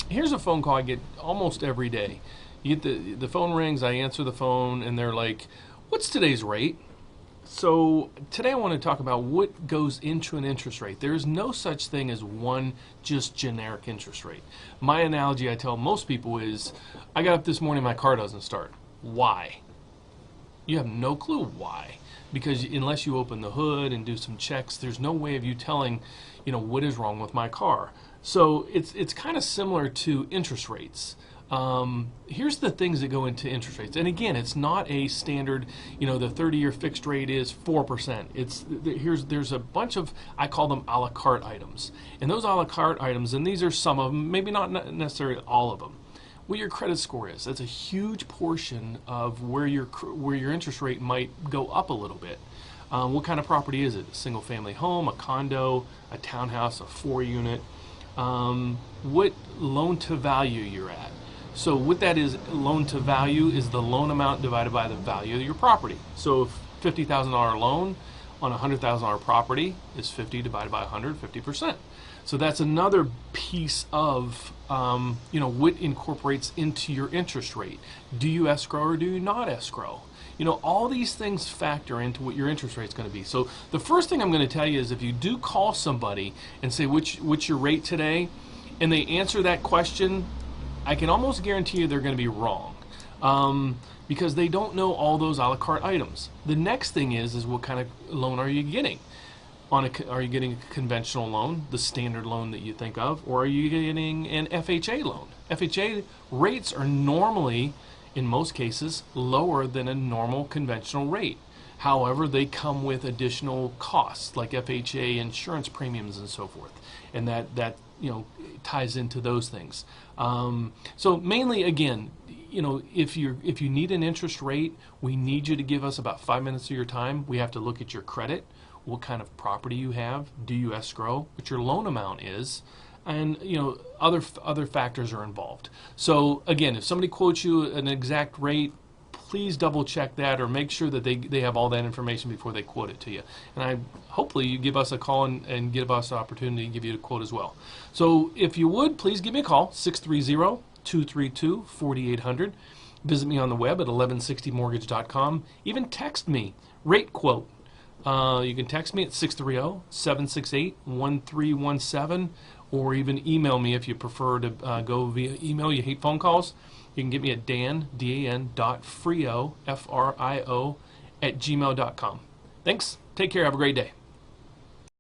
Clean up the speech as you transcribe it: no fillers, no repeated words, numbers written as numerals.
Here's a phone call I get almost every day. You get the phone rings, I answer the phone, and they're like, "What's today's rate?" So today I want to talk about what goes into an interest rate. There is no such thing as one just generic interest rate. My analogy I tell most people is, I got up this morning, my car doesn't start. Why? You have no clue why. Because unless you open the hood and do some checks, there's no way of you telling, what is wrong with my car. So it's kind of similar to interest rates. Here's the things that go into interest rates. And again, it's not a standard, the 30-year fixed rate is 4%. There's a bunch of, I call them a la carte items. And those a la carte items, and these are some of them, maybe not necessarily all of them, what your credit score is. That's a huge portion of where your interest rate might go up a little bit. What kind of property is it? A single family home, a condo, a townhouse, a 4-unit? What loan to value you're at. So what that is, loan to value is the loan amount divided by the value of your property. So if $50,000 loan on a $100,000 property is 50 divided by 100, 50%. So that's another piece of what incorporates into your interest rate. Do you escrow or do you not escrow? All these things factor into what your interest rate is going to be. So the first thing I'm going to tell you is, if you do call somebody and say, what's your rate today, and they answer that question, I can almost guarantee you they're going to be wrong, because they don't know all those a la carte items. The next thing is what kind of loan are you getting? Are you getting a conventional loan, the standard loan that you think of, or are you getting an FHA loan? FHA rates are normally, in most cases, lower than a normal conventional rate. However, they come with additional costs like FHA insurance premiums and so forth, and that ties into those things. So mainly, again, if you need an interest rate, we need you to give us about 5 minutes of your time. We have to look at your credit, what kind of property you have, do you escrow, what your loan amount is, and other factors are involved. So again, if somebody quotes you an exact rate, please double check that, or make sure that they have all that information before they quote it to you. And hopefully you give us a call and give us an opportunity to give you a quote as well. So if you would, please give me a call, 630-232-4800. Visit me on the web at 1160mortgage.com. Even text me, rate quote. You can text me at 630-768-1317, or even email me if you prefer to go via email. You hate phone calls. You can get me at dan.frio, Frio, @gmail.com. Thanks. Take care. Have a great day.